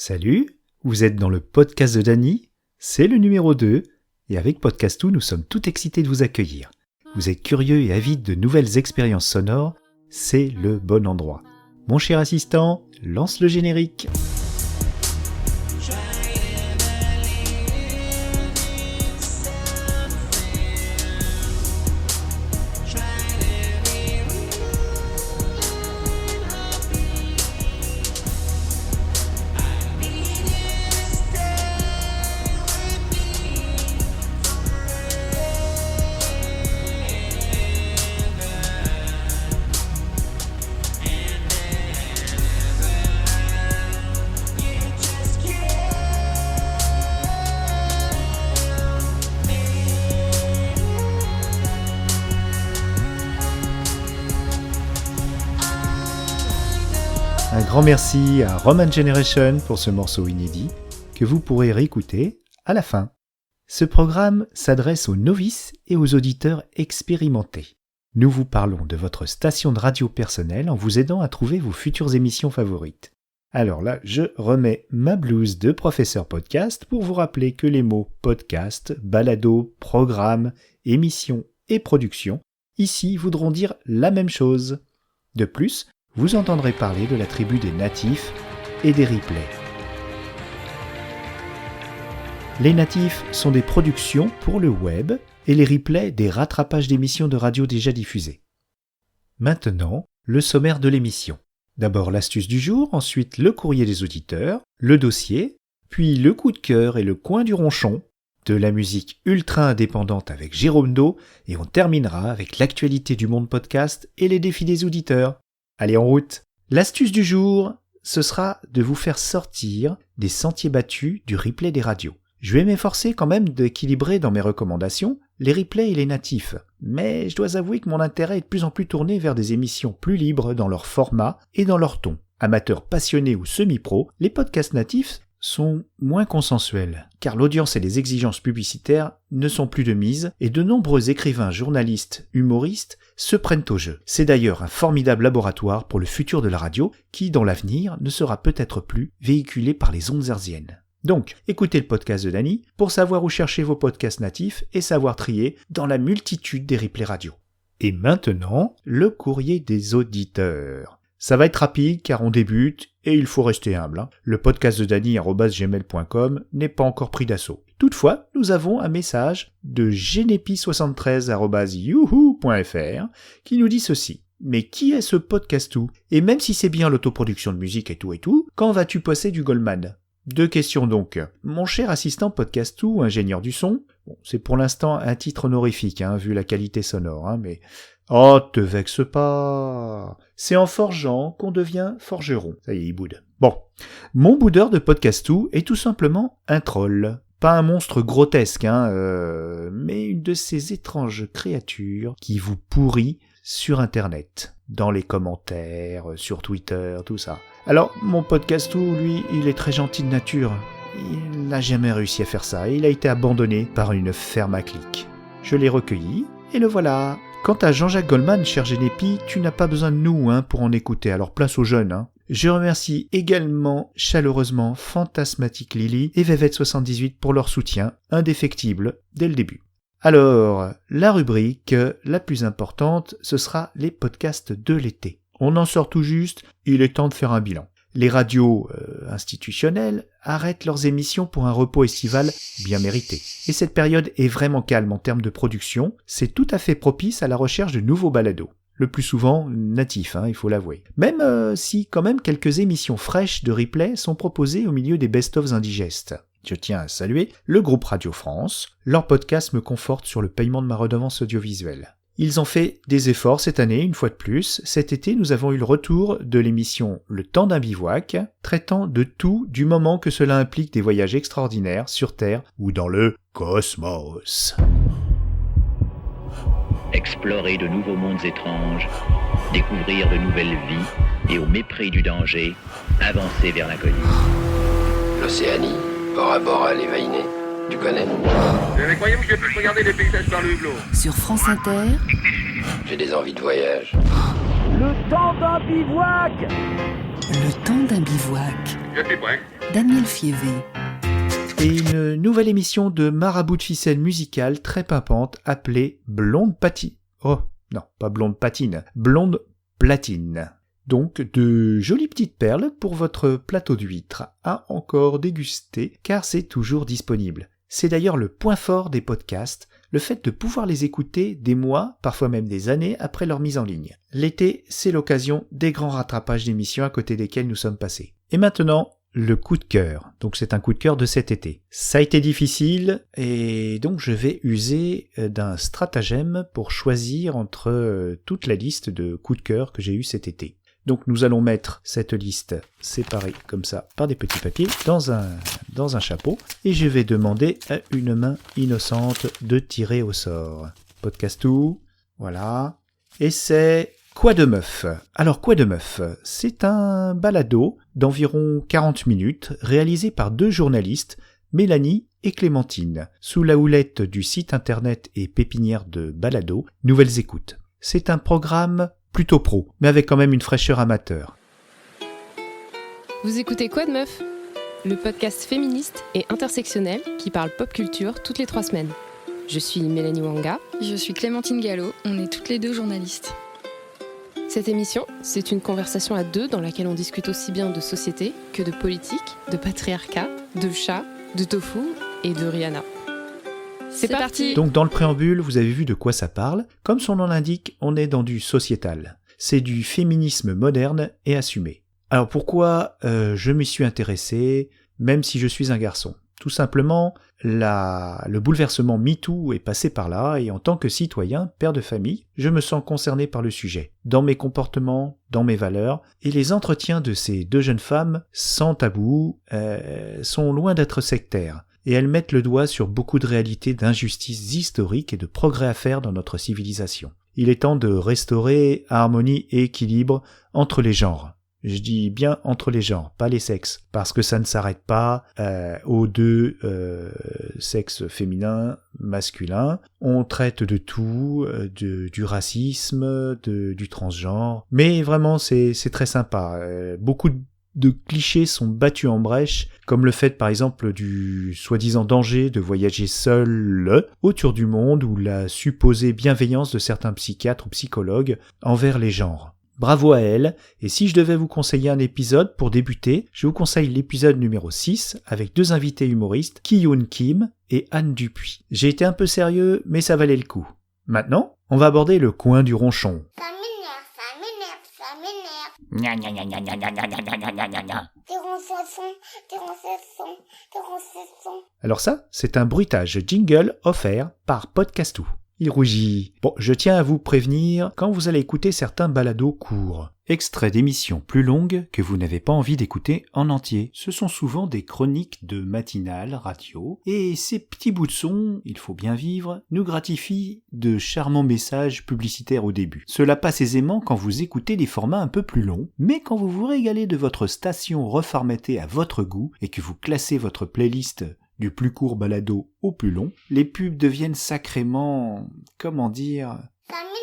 Salut, vous êtes dans le podcast de Dany, c'est le numéro 2, et avec Podcastou, nous sommes tout excités de vous accueillir. Vous êtes curieux et avides de nouvelles expériences sonores, c'est le bon endroit. Mon cher assistant, lance le générique. Un grand merci à Roman Generation pour ce morceau inédit que vous pourrez réécouter à la fin. Ce programme s'adresse aux novices et aux auditeurs expérimentés. Nous vous parlons de votre station de radio personnelle en vous aidant à trouver vos futures émissions favorites. Alors là, je remets ma blouse de professeur podcast pour vous rappeler que les mots podcast, balado, programme, émission et production ici voudront dire la même chose. De plus, vous entendrez parler de la tribu des natifs et des replays. Les natifs sont des productions pour le web et les replays des rattrapages d'émissions de radio déjà diffusées. Maintenant, le sommaire de l'émission. D'abord l'astuce du jour, ensuite le courrier des auditeurs, le dossier, puis le coup de cœur et le coin du ronchon, de la musique ultra indépendante avec Jérôme Do, et on terminera avec l'actualité du monde podcast et les défis des auditeurs. Allez, en route. L'astuce du jour, ce sera de vous faire sortir des sentiers battus du replay des radios. Je vais m'efforcer quand même d'équilibrer dans mes recommandations les replays et les natifs, mais je dois avouer que mon intérêt est de plus en plus tourné vers des émissions plus libres dans leur format et dans leur ton. Amateurs passionnés ou semi-pro, les podcasts natifs sont moins consensuels, car l'audience et les exigences publicitaires ne sont plus de mise, et de nombreux écrivains, journalistes, humoristes se prennent au jeu. C'est d'ailleurs un formidable laboratoire pour le futur de la radio, qui, dans l'avenir, ne sera peut-être plus véhiculé par les ondes hertziennes. Donc, écoutez le podcast de Dany pour savoir où chercher vos podcasts natifs et savoir trier dans la multitude des replays radio. Et maintenant, le courrier des auditeurs. Ça va être rapide car on débute et il faut rester humble. Le podcast de Dany@gmail.com n'est pas encore pris d'assaut. Toutefois, nous avons un message de genepi73@youhou.fr qui nous dit ceci. Mais qui est ce Podcastou ? Et même si c'est bien l'autoproduction de musique et tout, quand vas-tu passer du Goldman ? Deux questions donc. Mon cher assistant Podcastou, ingénieur du son, c'est pour l'instant un titre honorifique, vu la qualité sonore, mais... Oh, te vexe pas. C'est en forgeant qu'on devient forgeron. Ça y est, il boude. Bon, mon boudeur de Podcastou est tout simplement un troll. Pas un monstre grotesque, mais une de ces étranges créatures qui vous pourrit sur Internet, dans les commentaires, sur Twitter, tout ça. Alors, mon Podcastou, lui, il est très gentil de nature. Il n'a jamais réussi à faire ça et il a été abandonné par une ferme à clics. Je l'ai recueilli et le voilà. Quant à Jean-Jacques Goldman, cher Genepi, tu n'as pas besoin de nous pour en écouter, alors place aux jeunes. Je remercie également chaleureusement Fantasmatic Lily et Vévette78 pour leur soutien indéfectible dès le début. Alors, la rubrique la plus importante, ce sera les podcasts de l'été. On en sort tout juste, il est temps de faire un bilan. Les radios institutionnelles arrêtent leurs émissions pour un repos estival bien mérité. Et cette période est vraiment calme en termes de production, c'est tout à fait propice à la recherche de nouveaux balados. Le plus souvent natifs, il faut l'avouer. Même si quand même quelques émissions fraîches de replay sont proposées au milieu des best-ofs indigestes. Je tiens à saluer le groupe Radio France, leur podcast me conforte sur le paiement de ma redevance audiovisuelle. Ils ont fait des efforts cette année, une fois de plus. Cet été, nous avons eu le retour de l'émission Le temps d'un bivouac, traitant de tout du moment que cela implique des voyages extraordinaires sur Terre ou dans le cosmos. Explorer de nouveaux mondes étranges, découvrir de nouvelles vies et au mépris du danger, avancer vers l'inconnu. L'Océanie, bord à bord à l'évaïné. Tu connais ? Mais croyez-vous que je puisse regarder les paysages par le hublot ? Sur France Inter. J'ai des envies de voyage. Le temps d'un bivouac. Le temps d'un bivouac. Je suis prêt. Daniel Fievé. Et une nouvelle émission de Marabout de ficelle musicale très pimpante appelée Blonde Patine. Oh, non, pas Blonde Patine, Blonde Platine. Donc, de jolies petites perles pour votre plateau d'huîtres à encore déguster, car c'est toujours disponible. C'est d'ailleurs le point fort des podcasts, le fait de pouvoir les écouter des mois, parfois même des années après leur mise en ligne. L'été, c'est l'occasion des grands rattrapages d'émissions à côté desquels nous sommes passés. Et maintenant, le coup de cœur. Donc c'est un coup de cœur de cet été. Ça a été difficile et donc je vais user d'un stratagème pour choisir entre toute la liste de coups de cœur que j'ai eu cet été. Donc nous allons mettre cette liste séparée comme ça par des petits papiers dans un chapeau et je vais demander à une main innocente de tirer au sort. Podcastou, voilà. Et c'est Quoi de meuf ? Alors Quoi de meuf ? C'est un balado d'environ 40 minutes réalisé par 2 journalistes, Mélanie et Clémentine, sous la houlette du site internet et pépinière de balado Nouvelles Écoutes. C'est un programme plutôt pro, mais avec quand même une fraîcheur amateur. Vous écoutez Quoi de meuf ? Le podcast féministe et intersectionnel qui parle pop culture toutes les 3 semaines. Je suis Mélanie Wanga. Je suis Clémentine Gallo, on est toutes les 2 journalistes. Cette émission, c'est une conversation à 2 dans laquelle on discute aussi bien de société que de politique, de patriarcat, de chat, de tofu et de Rihanna. C'est parti. Donc dans le préambule, vous avez vu de quoi ça parle. Comme son nom l'indique, on est dans du sociétal. C'est du féminisme moderne et assumé. Alors pourquoi je m'y suis intéressé, même si je suis un garçon ? Tout simplement, le bouleversement MeToo est passé par là et en tant que citoyen, père de famille, je me sens concerné par le sujet, dans mes comportements, dans mes valeurs, et les entretiens de ces 2 jeunes femmes, sans tabou, sont loin d'être sectaires. Et elles mettent le doigt sur beaucoup de réalités d'injustices historiques et de progrès à faire dans notre civilisation. Il est temps de restaurer harmonie et équilibre entre les genres. Je dis bien entre les genres, pas les sexes, parce que ça ne s'arrête pas aux 2 sexes féminins, masculins. On traite de tout, du racisme, du transgenre, mais vraiment c'est très sympa. Beaucoup de clichés sont battus en brèche, comme le fait par exemple du soi-disant danger de voyager seul autour du monde ou la supposée bienveillance de certains psychiatres ou psychologues envers les genres. Bravo à elle, et si je devais vous conseiller un épisode pour débuter, je vous conseille l'épisode numéro 6 avec 2 invités humoristes, Ki-Yoon Kim et Anne Dupuis. J'ai été un peu sérieux, mais ça valait le coup. Maintenant, on va aborder le coin du ronchon. Ça m'énerve. Gna gna gna gna gna gna gna gna gna gna gna gna. Alors ça, c'est un bruitage jingle offert par Podcastou. Il rougit. Bon, je tiens à vous prévenir quand vous allez écouter certains balados courts. Extraits d'émissions plus longues que vous n'avez pas envie d'écouter en entier. Ce sont souvent des chroniques de matinale radio, et ces petits bouts de son, il faut bien vivre, nous gratifient de charmants messages publicitaires au début. Cela passe aisément quand vous écoutez des formats un peu plus longs, mais quand vous vous régalez de votre station reformatée à votre goût et que vous classez votre playlist du plus court balado au plus long, les pubs deviennent sacrément... comment dire... Ça m'énerve.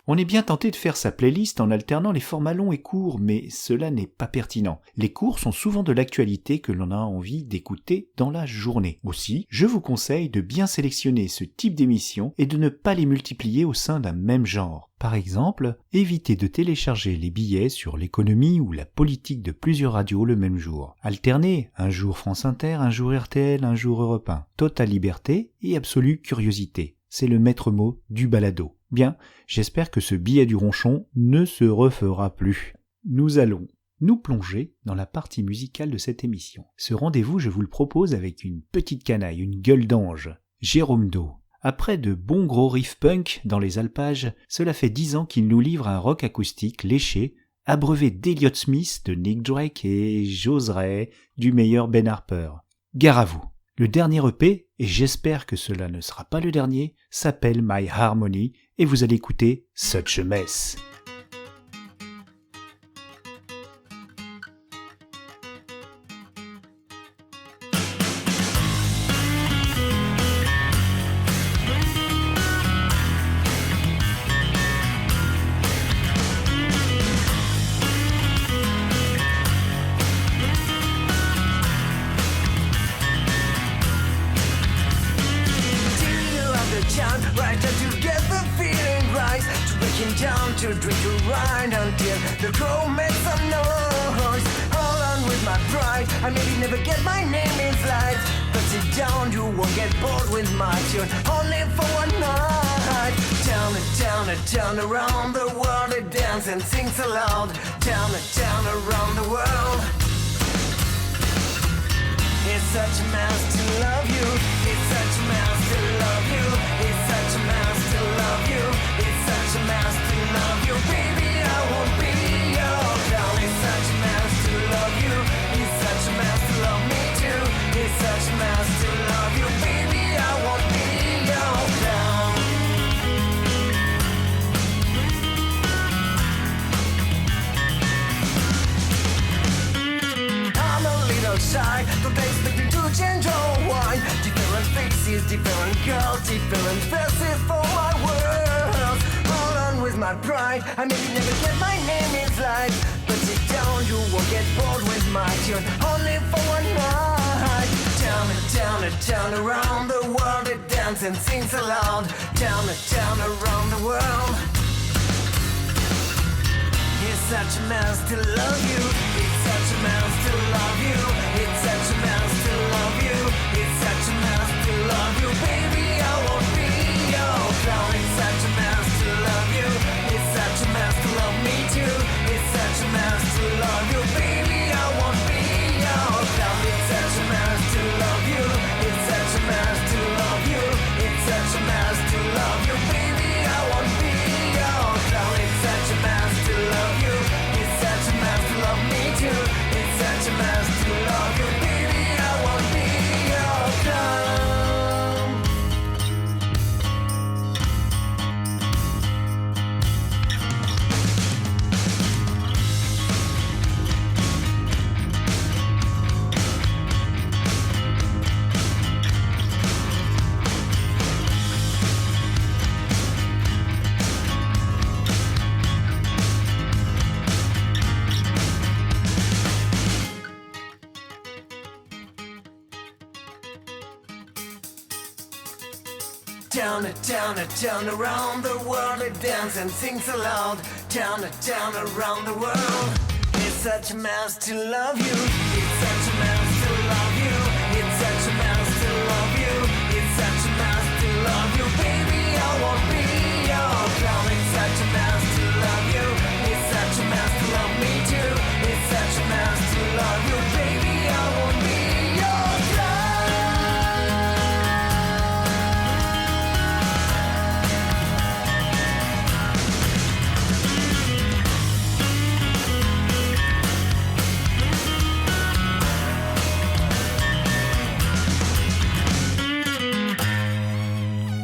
On est bien tenté de faire sa playlist en alternant les formats longs et courts, mais cela n'est pas pertinent. Les courts sont souvent de l'actualité que l'on a envie d'écouter dans la journée. Aussi, je vous conseille de bien sélectionner ce type d'émissions et de ne pas les multiplier au sein d'un même genre. Par exemple, évitez de télécharger les billets sur l'économie ou la politique de plusieurs radios le même jour. Alternez, un jour France Inter, un jour RTL, un jour Europe 1. Totale liberté et absolue curiosité. C'est le maître mot du balado. Bien, j'espère que ce billet du ronchon ne se refera plus. Nous allons nous plonger dans la partie musicale de cette émission. Ce rendez-vous, je vous le propose avec une petite canaille, une gueule d'ange, Jérôme Do. Après de bons gros riffs punk dans les alpages, cela fait 10 ans qu'il nous livre un rock acoustique léché, abreuvé d'Elliott Smith, de Nick Drake et, j'oserais, du meilleur Ben Harper. Gare à vous. Le dernier EP, et j'espère que cela ne sera pas le dernier, s'appelle My Harmony, et vous allez écouter Such a Mess. to drink to ride until the crow makes some noise. Hold on with my pride, I maybe never get my name in flight. But sit down, you won't get bored with my tune, only for one night. Down around the world, it dances and sings aloud. Down around the world. It's such a mess to love you. It's such a mess to love you. It's such a mess to love you. It's such a mess to love you. Baby, I won't be your clown. It's such a mess to love you. It's such a mess to love me too. It's such a mess to love you. Baby, I won't be your clown. I'm a little shy, don't expect me to change or why. Different faces, different girls, different faces for my world. Hold on with my pride, I maybe never get my name in flight. But sit down, you won't get bored with my tune, only for one night. Down around the world, it dances and sings aloud. Down around the world. It's such a mess to love you. It's such a mess to love you. It's such a mess to love you. It's such a mess to love you. Baby, I won't be your clown. It's such a mess to love you. It's such a mess to love me too. It's such a mess to love you. Baby, I won't be your clown. It's such a mess to love you. It's such a mess to love you. It's such a mess to love you. Baby, I won't be your clown. It's such a mess to love you. It's such a mess to love me too. It's such a mess to love you. Baby, I won't be your clown. Down around the world, it dances and sings aloud. Down around the world. It's such a mess to love you. It's such a mess to love you. It's such a mess to love you. It's such a mess to love you. Baby, I won't be your clown. It's such a mess to love you. It's such a mess to love me too. It's such a mess to love you. Baby, I won't be your clown.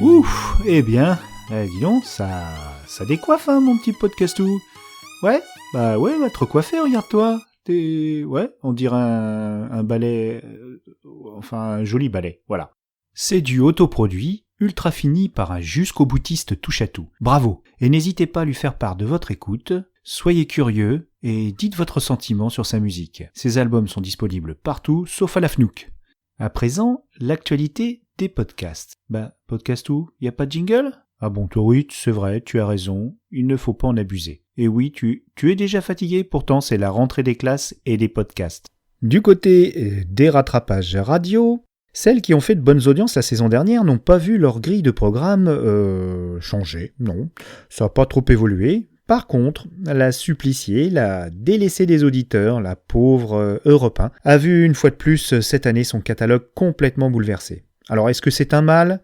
Ouf, eh bien, dis donc, ça décoiffe, hein, mon petit podcastou. Ouais, bah ouais, va te recoiffer, regarde-toi. Ouais, on dirait un balai, enfin un joli balai, voilà. C'est du autoproduit, ultra fini par un jusqu'au boutiste touche-à-tout. Bravo, et n'hésitez pas à lui faire part de votre écoute, soyez curieux et dites votre sentiment sur sa musique. Ses albums sont disponibles partout, sauf à la FNOOK. À présent, l'actualité des podcasts. Bah, podcast où ? Y a pas de jingle ? Ah bon, toi oui, c'est vrai, tu as raison, il ne faut pas en abuser. Et oui, tu es déjà fatigué, pourtant c'est la rentrée des classes et des podcasts. Du côté des rattrapages radio, celles qui ont fait de bonnes audiences la saison dernière n'ont pas vu leur grille de programme changer, non, ça n'a pas trop évolué. Par contre, la suppliciée, la délaissée des auditeurs, la pauvre Europe 1, a vu une fois de plus cette année son catalogue complètement bouleversé. Alors est-ce que c'est un mal ?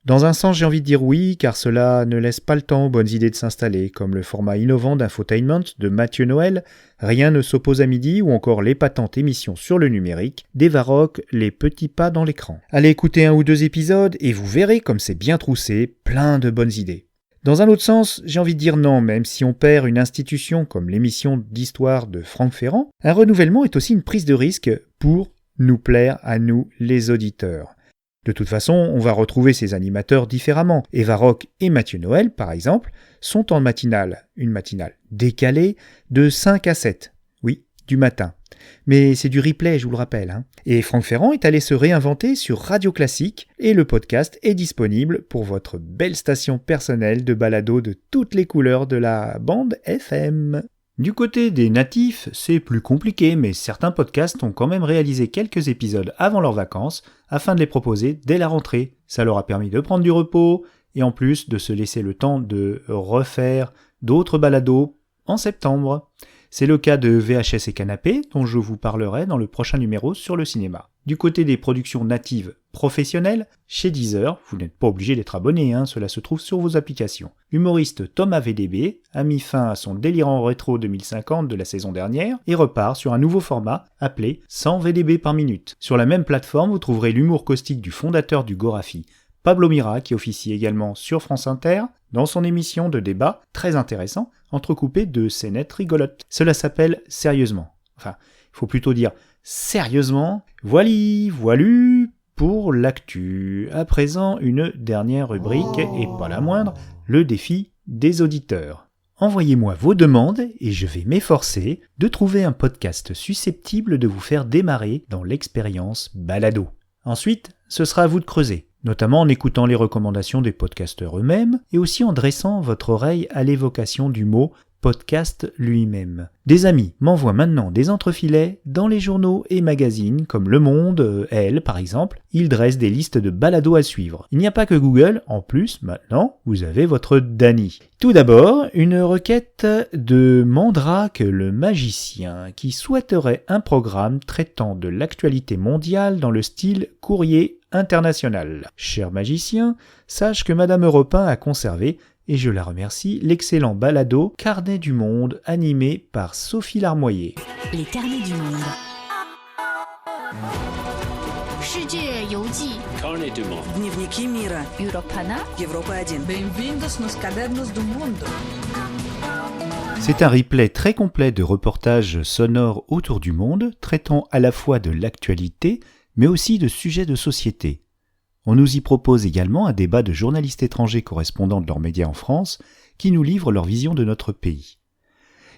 Dans un sens, j'ai envie de dire oui, car cela ne laisse pas le temps aux bonnes idées de s'installer, comme le format innovant d'Infotainment de Mathieu Noël, Rien ne s'oppose à midi, ou encore l'épatante émission sur le numérique d'Evarock, Les petits pas dans l'écran. Allez écouter 1 ou 2 épisodes et vous verrez comme c'est bien troussé, plein de bonnes idées. Dans un autre sens, j'ai envie de dire non, même si on perd une institution comme l'émission d'histoire de Franck Ferrand, un renouvellement est aussi une prise de risque pour nous plaire à nous, les auditeurs. De toute façon, on va retrouver ces animateurs différemment. Evarock et Mathieu Noël, par exemple, sont en matinale, une matinale décalée de 5 à 7, oui, du matin. Mais c'est du replay, je vous le rappelle. Hein. Et Franck Ferrand est allé se réinventer sur Radio Classique et le podcast est disponible pour votre belle station personnelle de balado de toutes les couleurs de la bande FM. Du côté des natifs, c'est plus compliqué, mais certains podcasts ont quand même réalisé quelques épisodes avant leurs vacances afin de les proposer dès la rentrée. Ça leur a permis de prendre du repos et en plus de se laisser le temps de refaire d'autres balados en septembre. C'est le cas de VHS et Canapé, dont je vous parlerai dans le prochain numéro sur le cinéma. Du côté des productions natives professionnelles, chez Deezer, vous n'êtes pas obligé d'être abonné, cela se trouve sur vos applications. Humoriste Thomas VDB a mis fin à son délirant rétro 2050 de la saison dernière et repart sur un nouveau format appelé 100 VDB par minute. Sur la même plateforme, vous trouverez l'humour caustique du fondateur du Gorafi, Pablo Mira, qui officie également sur France Inter, dans son émission de débat très intéressant, entrecoupé de scénettes rigolotes. Cela s'appelle Sérieusement. Enfin, il faut plutôt dire Sérieusement. Voilu pour l'actu. À présent, une dernière rubrique, et pas la moindre, le défi des auditeurs. Envoyez-moi vos demandes et je vais m'efforcer de trouver un podcast susceptible de vous faire démarrer dans l'expérience balado. Ensuite, ce sera à vous de creuser, notamment en écoutant les recommandations des podcasteurs eux-mêmes et aussi en dressant votre oreille à l'évocation du mot podcast lui-même. Des amis m'envoient maintenant des entrefilets dans les journaux et magazines comme Le Monde, Elle par exemple. Ils dressent des listes de balados à suivre. Il n'y a pas que Google, en plus maintenant vous avez votre Dany. Tout d'abord, une requête de Mandrake le magicien qui souhaiterait un programme traitant de l'actualité mondiale dans le style courrier international. Cher magicien, sache que Madame Europe 1 a conservé, et je la remercie, l'excellent balado Carnet du Monde animé par Sophie Larmoyer. Les carnets du monde. Carnet du Monde. Дневники мира. Europana. Европа 1. Bem-vindos nos cadernos do mundo. C'est un replay très complet de reportages sonores autour du monde, traitant à la fois de l'actualité, mais aussi de sujets de société. On nous y propose également un débat de journalistes étrangers correspondants de leurs médias en France qui nous livrent leur vision de notre pays.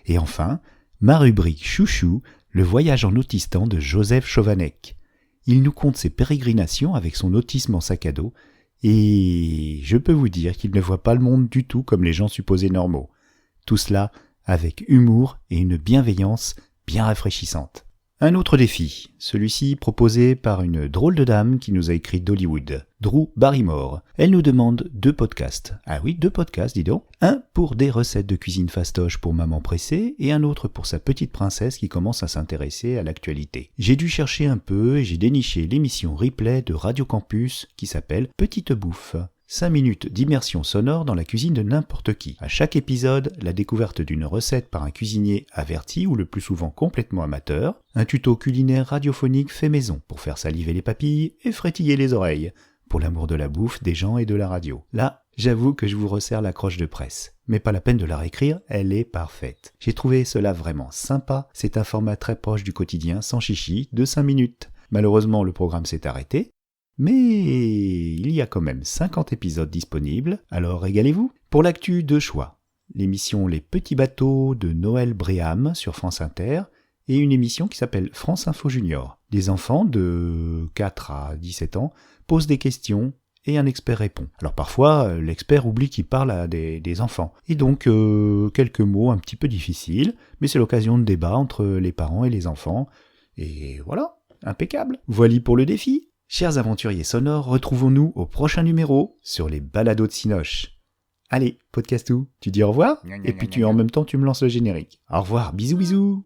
Et enfin, ma rubrique Chouchou, le voyage en autistan de Joseph Chovanec. Il nous conte ses pérégrinations avec son autisme en sac à dos et je peux vous dire qu'il ne voit pas le monde du tout comme les gens supposés normaux. Tout cela avec humour et une bienveillance bien rafraîchissante. Un autre défi, celui-ci proposé par une drôle de dame qui nous a écrit d'Hollywood, Drew Barrymore. Elle nous demande 2 podcasts. Ah oui, 2 podcasts, dis donc. Un pour des recettes de cuisine fastoche pour maman pressée et un autre pour sa petite princesse qui commence à s'intéresser à l'actualité. J'ai dû chercher un peu et j'ai déniché l'émission replay de Radio Campus qui s'appelle Petite Bouffe. 5 minutes d'immersion sonore dans la cuisine de n'importe qui. À chaque épisode, la découverte d'une recette par un cuisinier averti ou le plus souvent complètement amateur, un tuto culinaire radiophonique fait maison pour faire saliver les papilles et frétiller les oreilles, pour l'amour de la bouffe, des gens et de la radio. Là, j'avoue que je vous resserre la croche de presse. Mais pas la peine de la réécrire, elle est parfaite. J'ai trouvé cela vraiment sympa, c'est un format très proche du quotidien, sans chichi, de 5 minutes. Malheureusement, le programme s'est arrêté, mais il y a quand même 50 épisodes disponibles, alors régalez-vous. Pour l'actu, 2 choix. L'émission Les Petits Bateaux de Noël Bréham sur France Inter et une émission qui s'appelle France Info Junior. Des enfants de 4 à 17 ans posent des questions et un expert répond. Alors parfois, l'expert oublie qu'il parle à des enfants. Et donc, quelques mots un petit peu difficiles, mais c'est l'occasion de débat entre les parents et les enfants. Et voilà, impeccable. Voilà pour le défi. Chers aventuriers sonores, retrouvons-nous au prochain numéro sur les balados de Cinoche. Allez, Podcastou, tu dis au revoir, et puis en même temps tu me lances le générique. Au revoir, bisous bisous.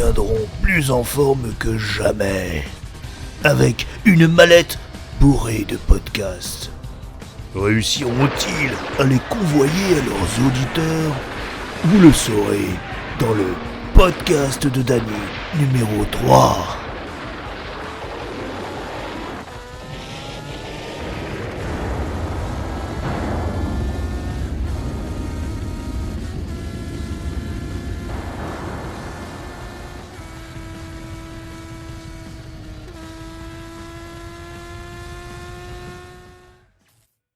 reviendront plus en forme que jamais, avec une mallette bourrée de podcasts. Réussiront-ils à les convoyer à leurs auditeurs? Vous le saurez dans le podcast de Dany numéro 3.